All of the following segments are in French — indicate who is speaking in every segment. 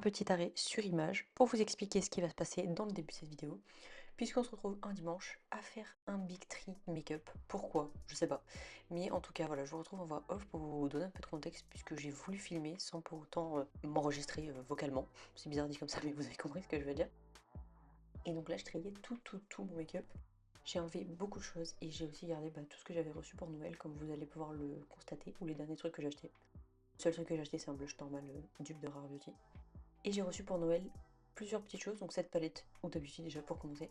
Speaker 1: petit arrêt sur image pour vous expliquer ce qui va se passer dans le début de cette vidéo, puisqu'on se retrouve un dimanche à faire un big tree make-up. Pourquoi? Je sais pas. Mais en tout cas, voilà, je vous retrouve en voix off pour vous donner un peu de contexte, puisque j'ai voulu filmer sans pour autant m'enregistrer vocalement. C'est bizarre dit comme ça, mais vous avez compris ce que je veux dire. Et donc là, je triais tout mon make-up. J'ai enlevé beaucoup de choses et j'ai aussi gardé tout ce que j'avais reçu pour Noël, comme vous allez pouvoir le constater, ou les derniers trucs que j'ai achetés. Le seul truc que j'ai acheté, c'est un blush normal dupe de Rare Beauty. Et j'ai reçu pour Noël plusieurs petites choses, donc cette palette Huda Beauty déjà pour commencer.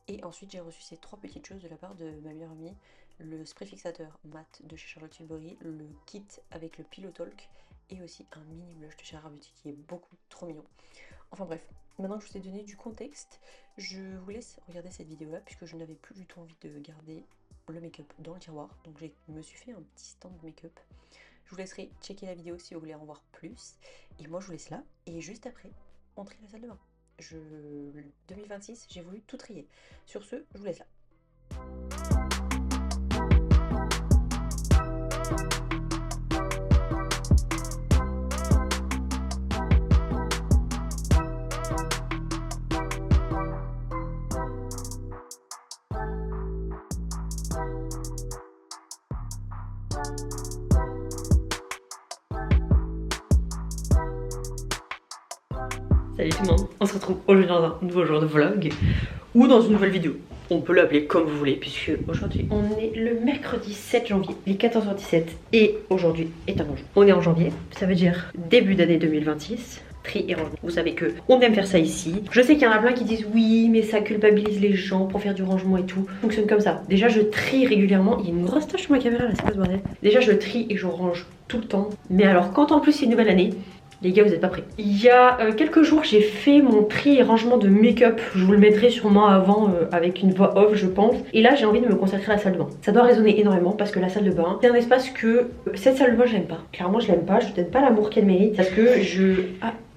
Speaker 1: Et ensuite j'ai reçu ces trois petites choses de la part de ma meilleure amie, le spray fixateur mat de chez Charlotte Tilbury, le kit avec le Pillow Talk et aussi un mini blush de chez Rare Beauty qui est beaucoup trop mignon. Enfin bref, maintenant que je vous ai donné du contexte, je vous laisse regarder cette vidéo là puisque je n'avais plus du tout envie de garder le make-up dans le tiroir. Donc je me suis fait un petit stand de make-up. Je vous laisserai checker la vidéo si vous voulez en voir plus. Et moi je vous laisse là. Et juste après, on trie la salle de bain. 2026, j'ai voulu tout trier. Sur ce, je vous laisse là.
Speaker 2: Salut tout le monde, on se retrouve aujourd'hui dans un nouveau jour de vlog ou dans une nouvelle vidéo. On peut l'appeler comme vous voulez puisque aujourd'hui on est le mercredi 7 janvier, il est 14h17 et aujourd'hui est un bon jour. On est en janvier, ça veut dire début d'année 2026. Tri et rangement. Vous savez que on aime faire ça ici. Je sais qu'il y en a plein qui disent oui mais ça culpabilise les gens pour faire du rangement et tout. Ça fonctionne comme ça. Déjà je trie régulièrement. Il y a une grosse tache sur ma caméra là, c'est pas ce bordel. Déjà je trie et je range tout le temps. Mais alors quand en plus c'est une nouvelle année, les gars, vous êtes pas prêts. Il y a quelques jours, j'ai fait mon tri et rangement de make-up. Je vous le mettrai sûrement avant avec une voix off, je pense. Et là, j'ai envie de me consacrer à la salle de bain. Ça doit résonner énormément parce que la salle de bain, c'est un espace que cette salle de bain, j'aime pas. Clairement, je l'aime pas. Je lui donne pas l'amour qu'elle mérite parce que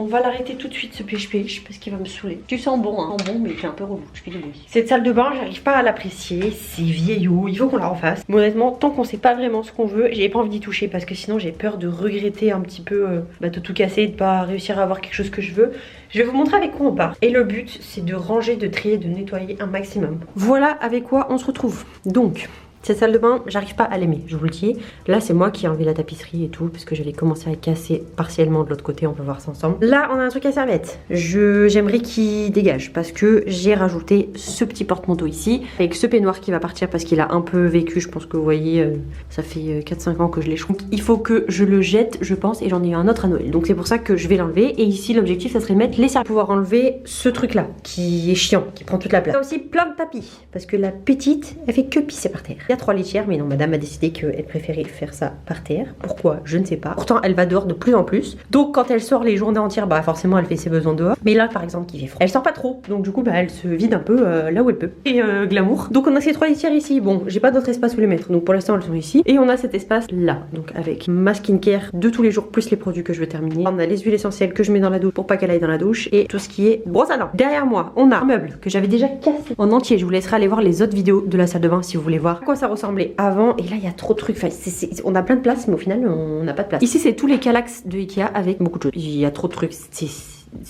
Speaker 2: on va l'arrêter tout de suite ce pêche-pêche parce qu'il va me saouler. Tu sens bon, hein. Bon, mais il est un peu relou. Je fais du bruit. Cette salle de bain, j'arrive pas à l'apprécier. C'est vieillot. Il faut qu'on la refasse. Mais honnêtement, tant qu'on sait pas vraiment ce qu'on veut, j'ai pas envie d'y toucher parce que sinon, j'ai peur de regretter un petit peu, de tout casser, de pas réussir à avoir quelque chose que je veux. Je vais vous montrer avec quoi on part. Et le but, c'est de ranger, de trier, de nettoyer un maximum. Voilà avec quoi on se retrouve. Donc, cette salle de bain, j'arrive pas à l'aimer, je vous le dis. Là, c'est moi qui ai enlevé la tapisserie et tout, parce que j'avais commencé à casser partiellement de l'autre côté, on peut voir ça ensemble. Là, on a un truc à serviette. J'aimerais qu'il dégage, parce que j'ai rajouté ce petit porte-manteau ici, avec ce peignoir qui va partir parce qu'il a un peu vécu. Je pense que vous voyez, ça fait 4-5 ans que je l'ai choué. Il faut que je le jette, je pense, et j'en ai eu un autre à Noël. Donc c'est pour ça que je vais l'enlever. Et ici, l'objectif, ça serait de mettre les serviettes, pouvoir enlever ce truc-là, qui est chiant, qui prend toute la place. Il y a aussi plein de tapis, parce que la petite, elle fait que pisser par terre. Il y a 3 litières, mais non, madame a décidé qu'elle préférait faire ça par terre. Pourquoi? Je ne sais pas. Pourtant, elle va dehors de plus en plus. Donc, quand elle sort les journées entières, forcément, elle fait ses besoins dehors. Mais là, par exemple, qui fait froid, elle sort pas trop. Donc, du coup, elle se vide un peu là où elle peut. Et glamour. Donc, on a ces 3 litières ici. Bon, j'ai pas d'autre espace où les mettre. Donc, pour l'instant, elles sont ici. Et on a cet espace là. Donc, avec ma skincare de tous les jours, plus les produits que je veux terminer. On a les huiles essentielles que je mets dans la douche pour pas qu'elle aille dans la douche. Et tout ce qui est brosse à dents. Derrière moi, on a un meuble que j'avais déjà cassé en entier. Je vous laisserai aller voir les autres vidéos de la salle de bain si vous voulez voir à quoi ça ressemblait avant. Et là il y a trop de trucs, enfin, on a plein de place mais au final on n'a pas de place. Ici c'est tous les calax de Ikea avec beaucoup de choses. Il y a trop de trucs,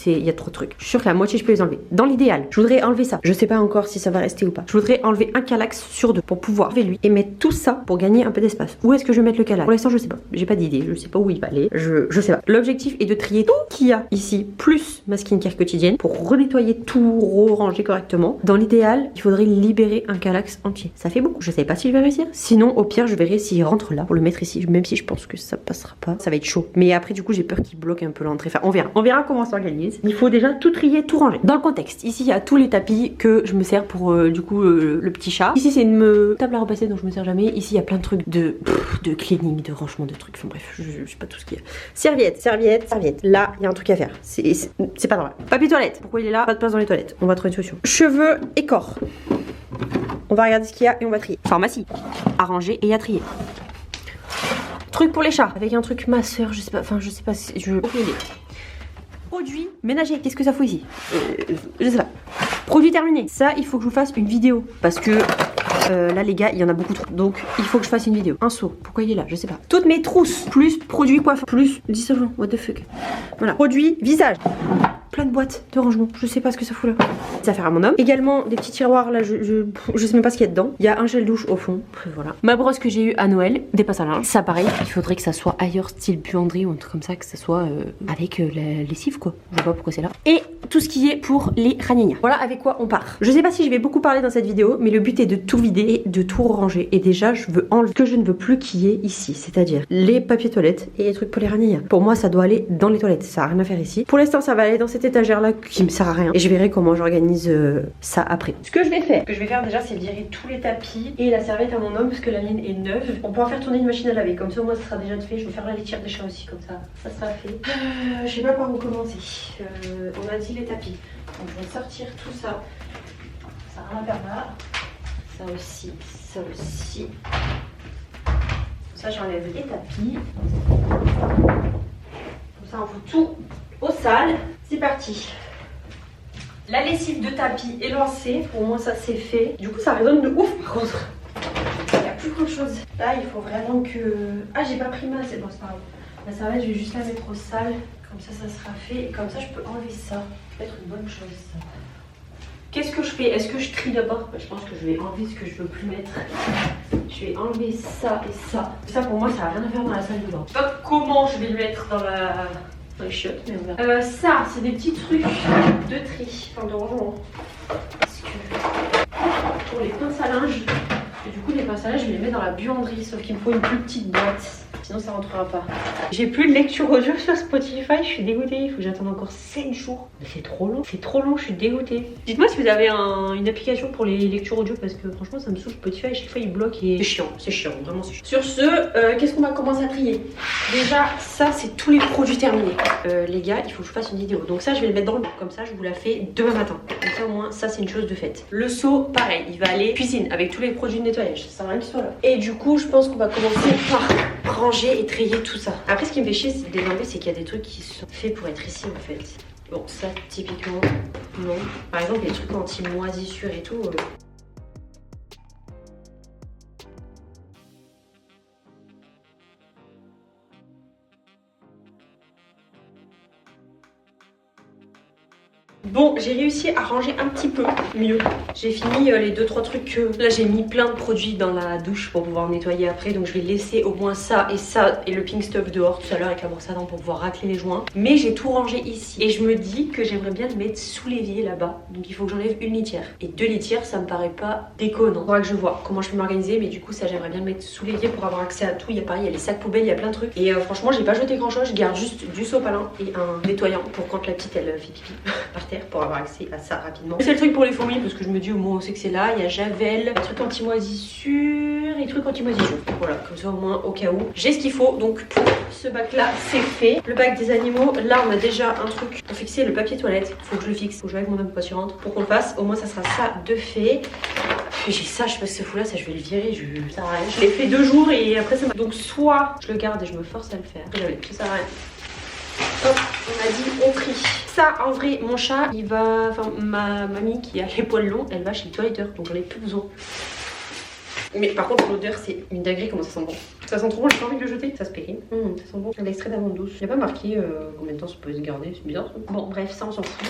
Speaker 2: il y a trop de trucs. Je suis sûre que la moitié je peux les enlever. Dans l'idéal, je voudrais enlever ça. Je sais pas encore si ça va rester ou pas. Je voudrais enlever un calax sur 2 pour pouvoir enlever lui et mettre tout ça pour gagner un peu d'espace. Où est-ce que je vais mettre le calax? Pour l'instant je sais pas. J'ai pas d'idée. Je sais pas où il va aller. Je sais pas. L'objectif est de trier tout qu'il y a ici plus ma skincare quotidienne pour renettoyer tout, ranger correctement. Dans l'idéal, il faudrait libérer un calax entier. Ça fait beaucoup. Je sais pas si je vais réussir. Sinon, au pire, je verrai s'il rentre là pour le mettre ici. Même si je pense que ça passera pas. Ça va être chaud. Mais après, du coup, j'ai peur qu'il bloque un peu l'entrée. Enfin, on verra. On verra comment ça s'organise. Il faut déjà tout trier, tout ranger. Dans le contexte, ici, il y a tous les tapis que je me sers pour du coup le petit chat. Ici, c'est une table à repasser dont je me sers jamais. Ici, il y a plein de trucs de cleaning, de rangement de trucs. Enfin bref, je sais pas tout ce qu'il y a. Serviette. Là, il y a un truc à faire. C'est pas normal. Papier toilette. Pourquoi il est là? Pas de place dans les toilettes. On va trouver une solution. Cheveux et corps. On va regarder ce qu'il y a et on va trier. Pharmacie. À ranger et à trier. Truc pour les chats. Avec un truc masseur, je sais pas. Enfin, je sais pas si je veux. Produits ménagers, qu'est-ce que ça fout ici? Je sais pas. Produit terminé. Ça, il faut que je vous fasse une vidéo. Parce que Là les gars, il y en a beaucoup trop. Donc il faut que je fasse une vidéo. Un seau. Pourquoi il est là? Je sais pas. Toutes mes trousses. Plus produits coiffeurs. Plus dissolvant. What the fuck. Voilà. Produits visage. Plein de boîtes de rangement. Je sais pas ce que ça fout là. Ça faire à mon homme. Également des petits tiroirs là. Je sais même pas ce qu'il y a dedans. Il y a un gel douche au fond. Voilà. Ma brosse que j'ai eu à Noël. Des passes à linge. Ça pareil. Il faudrait que ça soit ailleurs style buanderie ou un truc comme ça. Que ça soit avec la lessive quoi. Je sais pas pourquoi c'est là. Et tout ce qui est pour les ragnagnas. Voilà avec quoi on part. Je sais pas si je vais beaucoup parler dans cette vidéo. Mais le but est de tout vider et de tout ranger. Et déjà je veux enlever ce que je ne veux plus qu'il y ait ici. C'est-à-dire les papiers toilettes et les trucs pour les ragnagnas. Pour moi ça doit aller dans les toilettes. Ça a rien à faire ici. Pour l'instant ça va aller dans cette étagère là qui me sert à rien et je verrai comment j'organise ça après. Ce que je vais faire déjà c'est virer tous les tapis et la serviette à mon homme parce que la mienne est neuve. On pourra faire tourner une machine à laver comme ça moi ça sera déjà fait. Je vais faire la litière des chats aussi comme ça sera fait. Je sais pas par où commencer. On a dit les tapis donc je vais sortir tout ça. Ça a rien à faire là. Ça aussi, ça aussi. Ça j'enlève les tapis. Comme ça on fout tout au sale. C'est parti. La lessive de tapis est lancée. Pour moi ça c'est fait. Du coup ça résonne de ouf par contre. Il n'y a plus grand chose. Là il faut vraiment que... Ah j'ai pas pris ma... C'est bon c'est pas grave. La serviette je vais juste la mettre au sale. Comme ça sera fait. Et comme ça je peux enlever ça. Ça peut être une bonne chose ça. Qu'est-ce que je fais? Est-ce que je trie d'abord? Je pense que je vais enlever ce que je veux plus mettre. Je vais enlever ça et ça. Ça pour moi ça n'a rien à faire dans la salle de bain. Je sais pas comment je vais le mettre dans les chiottes, mais on verra. Ça, c'est des petits trucs de tri, enfin de rangement. Parce que pour les pinces à linge, et du coup les pinces à linge, je vais les mettre dans la buanderie, sauf qu'il me faut une plus petite boîte. Sinon ça rentrera pas. J'ai plus de lecture audio sur Spotify, je suis dégoûtée. Il faut que j'attende encore 7 jours. Mais c'est trop long, je suis dégoûtée. Dites-moi si vous avez une application pour les lectures audio parce que franchement ça me saoule Spotify. À chaque fois il bloque et c'est chiant, vraiment c'est chiant. Sur ce, qu'est-ce qu'on va commencer à trier? Déjà, ça c'est tous les produits terminés. Les gars, il faut que je fasse une vidéo. Donc ça je vais le mettre dans le bac. Comme ça je vous la fais demain matin. Comme ça au moins ça c'est une chose de faite. Le seau, pareil, il va aller cuisine avec tous les produits de nettoyage. Ça sert à rien qu'il soit là. Et du coup je pense qu'on va commencer par ranger et trier tout ça. Après ce qui me fait chier c'est de les enlever, c'est qu'il y a des trucs qui sont faits pour être ici en fait. Bon ça typiquement non. Par exemple les trucs anti-moisissure et tout. Bon, j'ai réussi à ranger un petit peu mieux. J'ai fini les 2-3 trucs. Là, j'ai mis plein de produits dans la douche pour pouvoir nettoyer après. Donc, je vais laisser au moins ça et le pink stuff dehors tout à l'heure avec la brosse à dents pour pouvoir racler les joints. Mais j'ai tout rangé ici. Et je me dis que j'aimerais bien le mettre sous l'évier là-bas. Donc, il faut que j'enlève une litière. Et 2 litières, ça me paraît pas déconnant. Faudra que je vois comment je peux m'organiser. Mais du coup, ça, j'aimerais bien le mettre sous l'évier pour avoir accès à tout. Il y a pareil, il y a les sacs poubelles, il y a plein de trucs. Et franchement, j'ai pas jeté grand-chose. Je garde juste du sopalin et un nettoyant pour quand la petite, elle fait pipi par terre. Pour avoir accès à ça rapidement. C'est le truc pour les fourmis parce que je me dis au moins on sait que c'est là. Il y a Javel, les trucs anti-moisissure et trucs anti-moisissure. Voilà, comme ça au moins au cas où. J'ai ce qu'il faut donc pour ce bac là c'est fait. Le bac des animaux, là on a déjà un truc pour fixer le papier toilette. Faut que je le fixe, faut que je joue avec mon homme quand il rentre pour qu'on le fasse. Au moins ça sera ça de fait. Puis j'ai ça, je sais pas si ce fou là, ça je vais le virer, ça sert à rien. Je l'ai fait 2 jours et après ça m'a... Donc soit je le garde et je me force à le faire. Ça sert à rien. Hop, on a dit on trie. Ça en vrai mon chat il va, enfin ma mamie qui a les poils longs elle va chez le toiletteur donc j'en ai plus besoin. Mais par contre l'odeur c'est une dinguerie comment ça sent bon. Ça sent trop bon, j'ai pas envie de le jeter, ça se périme. Ça sent bon. L'extrait d'amande douce. Il n'y a pas marqué combien de temps ça peut se garder, c'est bizarre ça. Bon bref ça on s'en fout.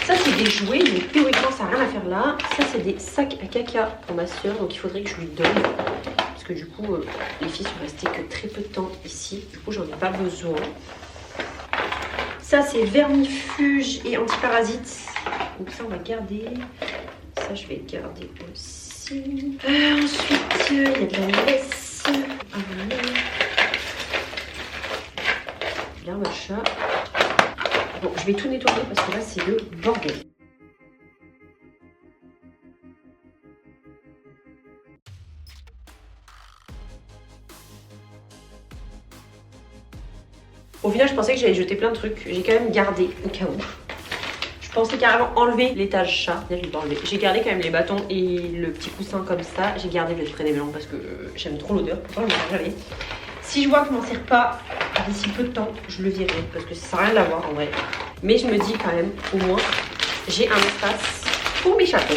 Speaker 2: Ça c'est des jouets donc théoriquement ça n'a rien à faire là. Ça c'est des sacs à caca pour ma soeur donc il faudrait que je lui donne. Parce que du coup les filles sont restées que très peu de temps ici. Du coup j'en ai pas besoin. Ça c'est vermifuge et antiparasite. Donc ça on va garder. Ça je vais garder aussi. Ensuite il y a de la laisse. L'herbe à chat. Bon je vais tout nettoyer parce que là c'est le bordel. Au final, je pensais que j'allais jeter plein de trucs. J'ai quand même gardé au cas où. Je pensais carrément enlever l'étage chat. Là, je l'ai pas enlevé. J'ai gardé quand même les bâtons et le petit coussin comme ça. J'ai gardé le spray des blancs parce que j'aime trop l'odeur. Pourtant, je ne m'en sers jamais. Si je vois que je m'en sers pas d'ici peu de temps, je le virerai parce que ça sert à rien de l'avoir en vrai. Mais je me dis quand même, au moins, j'ai un espace pour mes chatons.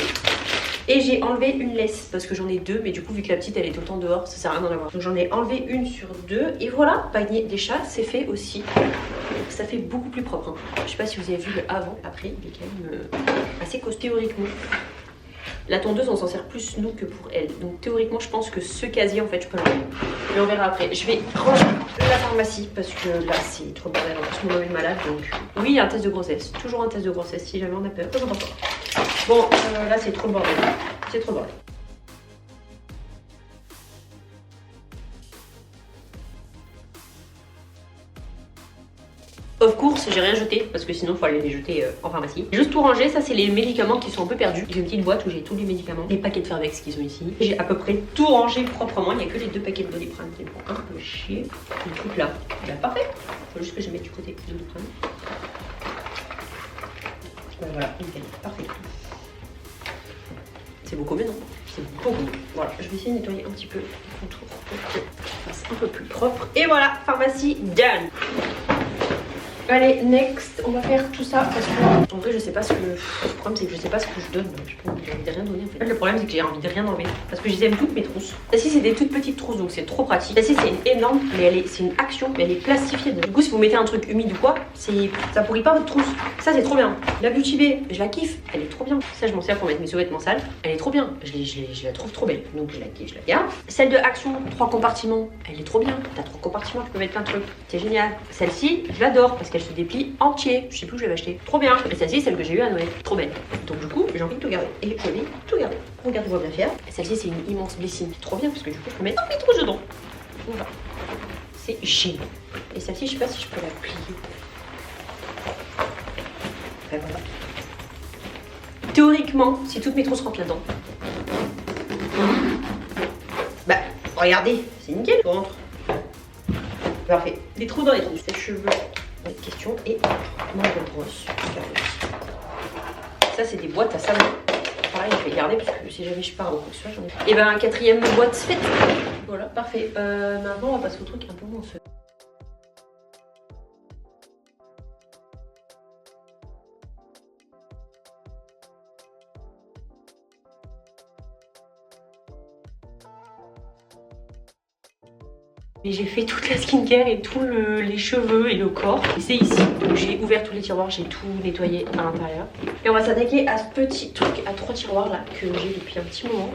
Speaker 2: Et j'ai enlevé une laisse parce que j'en ai deux, mais du coup vu que la petite elle est tout le temps dehors, ça sert à rien d'en avoir. Donc j'en ai enlevé une sur deux. Et voilà, panier des chats, c'est fait aussi. Ça fait beaucoup plus propre, hein. Je sais pas si vous avez vu le avant, après, il est quand même assez costaud théoriquement. La tondeuse on s'en sert plus nous que pour elle. Donc théoriquement je pense que ce casier en fait je peux l'enlever. Mais on verra après. Je vais ranger la pharmacie parce que là c'est trop bordel. En plus mon homme est malade donc... Oui il y a un test de grossesse. Toujours un test de grossesse si jamais on a peur. Bon là c'est trop le bordel. C'est trop le bordel. Of course, j'ai rien jeté parce que sinon il faut aller les jeter en pharmacie. J'ai juste tout rangé, ça c'est les médicaments qui sont un peu perdus. J'ai une petite boîte où j'ai tous les médicaments, les paquets de Fervex qui sont ici. J'ai à peu près tout rangé proprement, il n'y a que les deux paquets de Doliprane qui me font un peu chier. Le truc là, déjà parfait. Faut juste que je mette du côté de Doliprane. Voilà, nickel, parfait. C'est beaucoup mieux non? C'est beaucoup mieux. Voilà, je vais essayer de nettoyer un petit peu le contour pour que ça fasse un peu plus propre. Et voilà, pharmacie done. Allez, next, on va faire tout ça parce que en vrai je sais pas ce que... Le problème c'est que je sais pas ce que je donne, j'ai envie de rien donner en fait. Le problème c'est que j'ai envie de rien enlever parce que je les aime toutes mes trousses. Celle-ci c'est des toutes petites trousses donc c'est trop pratique. Celle-ci c'est une énorme mais c'est une action mais elle est plastifiée. Du coup si vous mettez un truc humide ou quoi, ça pourrit pas votre trousse. Ça c'est trop bien. La Beauty Bay, je la kiffe, elle est trop bien. Ça je m'en sers pour mettre mes sous-vêtements sales. Elle est trop bien, je la trouve trop belle donc je la kiffe, je la garde. Celle de Action, 3 compartiments, elle est trop bien. T'as 3 compartiments, tu peux mettre plein de trucs. C'est génial. Celle-ci, je l'adore parce qu'elle se déplie entier. Je sais plus où je l'avais acheté. Trop bien. Et celle-ci, celle que j'ai eue à Noël. Trop belle. Donc du coup, j'ai envie de tout garder. Et je vais tout garder. Regardez-moi bien faire. Et celle-ci, c'est une immense blessing. C'est trop bien parce que du coup, je peux mettre mes trousses dedans. Voilà. C'est génial. Et celle-ci, je sais pas si je peux la plier. Enfin, voilà. Théoriquement, si toutes mes trousses rentrent là-dedans. Bah, regardez, c'est nickel. Je rentre. Parfait. Des trous dans les trous. Ses cheveux. Autre question et mon brosse. Ça c'est des boîtes à savon. Pareil je vais garder parce que si jamais je pars ou quoi que ce soit j'en ai. Et ben quatrième boîte faite. Voilà parfait. Maintenant on va passer au truc un peu moins fun. Et j'ai fait toute la skincare et tous les cheveux et le corps. Et c'est ici. Donc j'ai ouvert tous les tiroirs, j'ai tout nettoyé à l'intérieur. Et on va s'attaquer à ce petit truc à 3 tiroirs là que j'ai depuis un petit moment.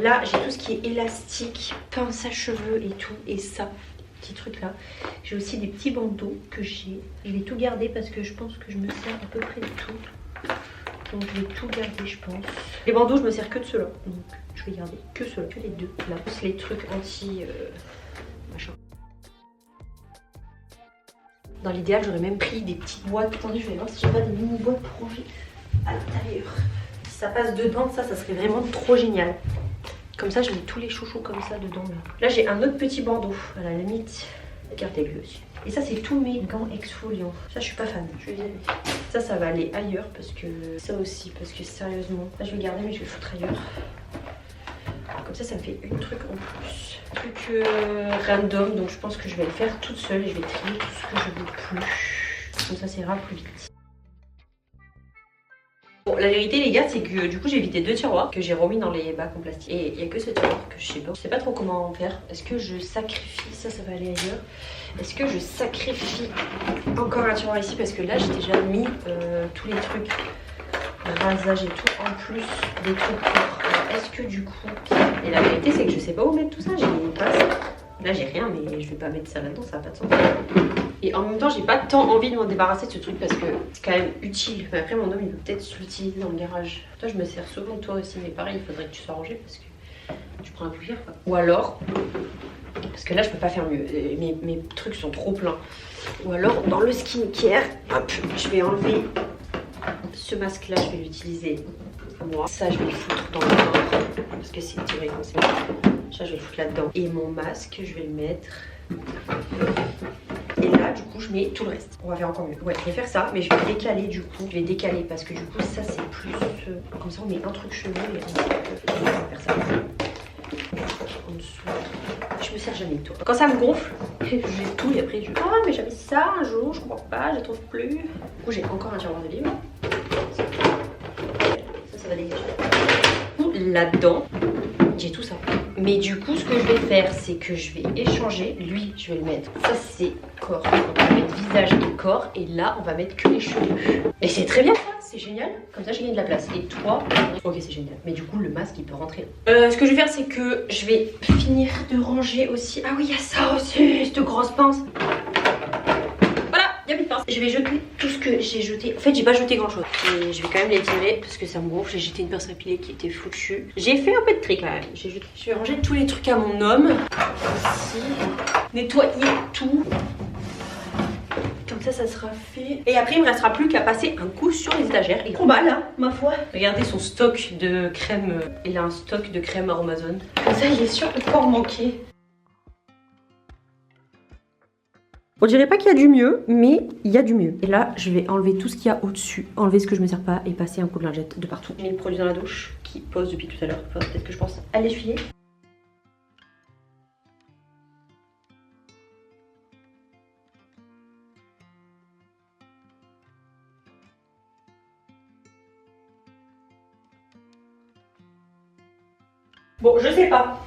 Speaker 2: Là j'ai tout ce qui est élastique, pince à cheveux et tout. Et ça, petit truc là. J'ai aussi des petits bandeaux que j'ai. Je vais tout garder parce que je pense que je me sers à peu près de tout. Donc je vais tout garder je pense. Les bandeaux je me sers que de ceux-là. Donc je vais garder que ceux-là, que les deux. Là, les trucs anti... machin. Dans l'idéal j'aurais même pris des petites boîtes. Attendez je vais voir si j'ai pas des mini boîtes pour ranger à l'intérieur. Si ça passe dedans ça serait vraiment trop génial. Comme ça je mets tous les chouchous comme ça dedans là. Là j'ai un autre petit bandeau à la limite. Gardez-le aussi. Et ça c'est tous mes gants exfoliants. Ça je suis pas fan, je vais virer. Ça va aller ailleurs parce que... Ça aussi parce que sérieusement. Là je vais garder mais je vais le foutre ailleurs. Comme ça me fait une truc en plus. Truc random, donc je pense que je vais le faire toute seule et je vais trier tout ce que je veux plus. Comme ça ira plus vite. Bon, la vérité les gars, c'est que du coup j'ai évité 2 tiroirs que j'ai remis dans les bacs en plastique. Et il n'y a que ce tiroir que je sais pas trop comment faire. Est-ce que je sacrifie, ça va aller ailleurs. Est-ce que je sacrifie encore un tiroir ici parce que là j'ai déjà mis tous les trucs. Rasage et tout en plus des trucs propres. Est-ce que du coup... Et la vérité c'est que je sais pas où mettre tout ça, j'ai une passe. Là j'ai rien mais je vais pas mettre ça là-dedans, ça n'a pas de sens. Et en même temps j'ai pas tant envie de m'en débarrasser de ce truc parce que c'est quand même utile. Mais après mon homme il peut peut-être l'utiliser dans le garage. Toi je me sers souvent de toi aussi mais pareil il faudrait que tu sois rangé parce que tu prends un peu cher quoi. Ou alors, parce que là je peux pas faire mieux, mes trucs sont trop pleins. Ou alors dans le skincare, hop, je vais enlever... Ce masque là je vais l'utiliser moi. Ça je vais le foutre dans le bain parce que c'est tiré comme ça. Ça je vais le foutre là-dedans. Et mon masque je vais le mettre. Et là du coup je mets tout le reste. On va faire encore mieux. Ouais je vais faire ça mais je vais décaler du coup. Je vais décaler parce que du coup ça c'est plus... Comme ça on met un truc cheveux et un truc... On va faire ça. En dessous. Je me sers jamais de toi. Quand ça me gonfle, j'ai tout et après je... Ah mais j'avais ça un jour, je comprends pas, je trouve plus. Du coup j'ai encore un tiroir de livres. Ça va dégager. là-dedans. J'ai tout ça. Mais du coup, ce que je vais faire, c'est que je vais échanger. Lui, je vais le mettre. Ça, c'est corps. Donc, on va mettre visage et corps. Et là, on va mettre que les cheveux. Et c'est très bien, ça. C'est génial. Comme ça, j'ai gagné de la place. Et toi, ok, c'est génial. Mais du coup, le masque, il peut rentrer. Ce que je vais faire, c'est que je vais finir de ranger aussi. Ah oui, il y a ça aussi, cette grosse pince. Je vais jeter tout ce que j'ai jeté. En fait, j'ai pas jeté grand chose. Et je vais quand même les tirer parce que ça me gonfle. J'ai jeté une pince à piler qui était foutue. J'ai fait un peu de tri quand même. Je vais ranger tous les trucs à mon homme. Ici. Nettoyer tout. Comme ça sera fait. Et après, il me restera plus qu'à passer un coup sur les étagères. Et combat là, ma foi. Regardez son stock de crème. Il a un stock de crème Amazon. Comme ça, il est sûr de pas en manquer. On dirait pas qu'il y a du mieux, mais il y a du mieux. Et là, je vais enlever tout ce qu'il y a au-dessus, enlever ce que je me sers pas et passer un coup de lingette de partout. J'ai mis le produit dans la douche qui pose depuis tout à l'heure. Enfin, peut-être que je pense à l'essuyer. Bon, je sais pas.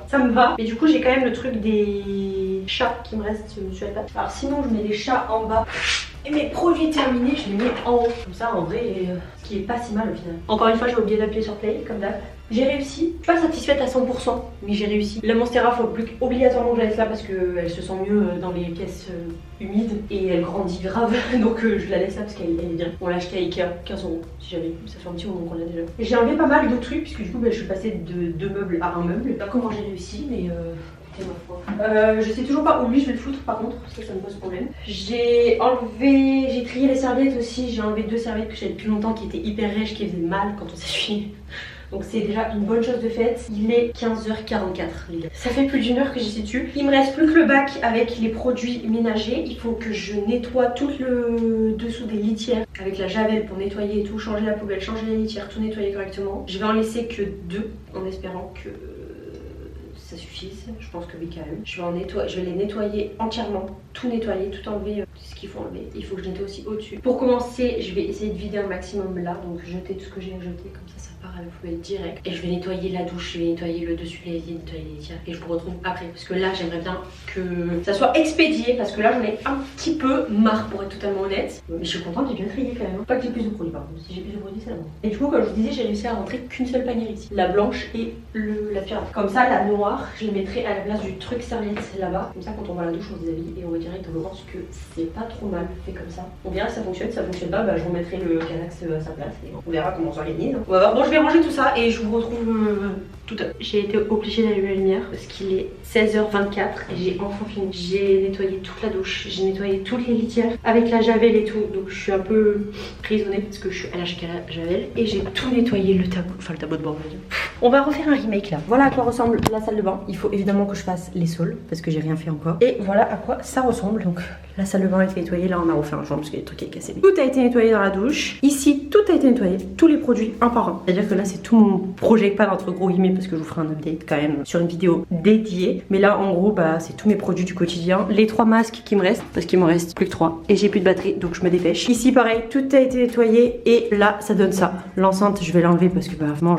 Speaker 2: Ça me va. Et du coup, j'ai quand même le truc des chats qui me reste sur la patte. Alors sinon, je mets les chats en bas. Et mes produits terminés, je les mets en haut. Comme ça, en vrai, ce qui est pas si mal au final. Encore une fois, j'ai oublié d'appuyer sur play, comme d'hab. J'ai réussi. Je suis pas satisfaite à 100%, mais j'ai réussi. La Monstera, faut plus obligatoirement que je la laisse là parce qu'elle se sent mieux dans les pièces humides et elle grandit grave. Donc je la laisse là parce qu'elle est bien. On l'a acheté à Ikea, 15 € si jamais. Ça fait un petit moment qu'on l'a déjà. Et j'ai enlevé pas mal de trucs puisque du coup, je suis passée de 2 meubles à un meuble. Pas comment j'ai réussi, mais je sais toujours pas où lui je vais le foutre par contre, ça me pose problème. J'ai trié les serviettes aussi, j'ai enlevé 2 serviettes que j'avais depuis longtemps qui étaient hyper rêches, qui faisaient mal quand on s'essuie. Donc c'est déjà une bonne chose de faite. Il est 15h44 les gars. Ça fait plus d'1 heure que j'y suis dessus. Il me reste plus que le bac avec les produits ménagers. Il faut que je nettoie tout le dessous des litières avec la javel pour nettoyer et tout, changer la poubelle, changer les litières, tout nettoyer correctement. Je vais en laisser que 2 en espérant que ça suffise, je pense que oui quand même. Je vais les nettoyer entièrement, tout nettoyer, tout enlever ce qu'il faut enlever. Il faut que je nettoie aussi au-dessus. Pour commencer, je vais essayer de vider un maximum là, donc jeter tout ce que j'ai à jeter, comme ça part à la poubelle direct. Et je vais nettoyer la douche, je vais nettoyer le dessus de l'évier, nettoyer les litières et je vous retrouve après. Parce que là, j'aimerais bien que ça soit expédié parce que là, j'en ai un petit peu marre pour être totalement honnête. Mais je suis contente, j'ai bien trié quand même. Pas que j'ai plus de produits par contre, si j'ai plus de produits, c'est la bon. Et du coup, comme je vous disais, j'ai réussi à rentrer qu'une seule panière ici. La blanche et la pirate. Comme ça, la noire, je les mettrai à la place du truc serviette là-bas. Comme ça, quand on va à la douche, on se déshabille et on va direct. Je pense que c'est pas trop mal fait comme ça. On verra si ça fonctionne. Si ça fonctionne pas, je remettrai le Canax à sa place et on verra comment on s'organise. On va voir. Bon, je vais ranger tout ça et je vous retrouve tout à l'heure. J'ai été obligée d'allumer la lumière parce qu'il est 16h24 et j'ai enfin fini. J'ai nettoyé toute la douche, j'ai nettoyé toutes les litières avec la javel et tout. Donc je suis un peu prisonnée parce que je suis allergique à la javel. Et j'ai tout nettoyé, le tableau de bord. On va refaire un remake là. Voilà à quoi ressemble la salle de bain. Il faut évidemment que je fasse les sols parce que j'ai rien fait encore. Et voilà à quoi ça ressemble. Donc la salle de bain a été nettoyée. Là on a refait un joint parce qu'il y a des trucs qui étaient cassés. Tout a été nettoyé dans la douche. Ici tout a été nettoyé. Tous les produits un par un. C'est-à-dire que là c'est tout mon projet. Pas d'entre gros guillemets parce que je vous ferai un update quand même sur une vidéo dédiée. Mais là en gros c'est tous mes produits du quotidien. Les 3 masques qui me restent parce qu'il m'en reste plus que 3. Et j'ai plus de batterie donc je me dépêche. Ici pareil tout a été nettoyé. Et là ça donne ça. L'enceinte je vais l'enlever parce que vraiment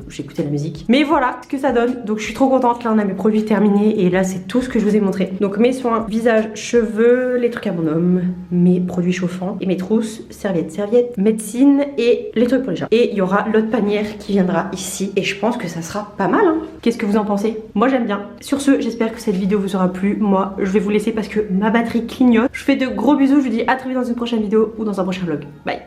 Speaker 2: j'écoutais la musique. Mais voilà ce que ça donne. Donc je suis trop contente. Là on a mes produits terminés. Et là c'est tout ce que je vous ai montré. Donc mes soins, visage, cheveux, les trucs à mon homme, mes produits chauffants et mes trousses, serviettes, médecine et les trucs pour les chats. Et il y aura l'autre panière qui viendra ici. Et je pense que ça sera pas mal hein. Qu'est-ce que vous en pensez? Moi j'aime bien. Sur ce, j'espère que cette vidéo vous aura plu. Moi je vais vous laisser parce que ma batterie clignote. Je vous fais de gros bisous. Je vous dis à très vite dans une prochaine vidéo ou dans un prochain vlog. Bye.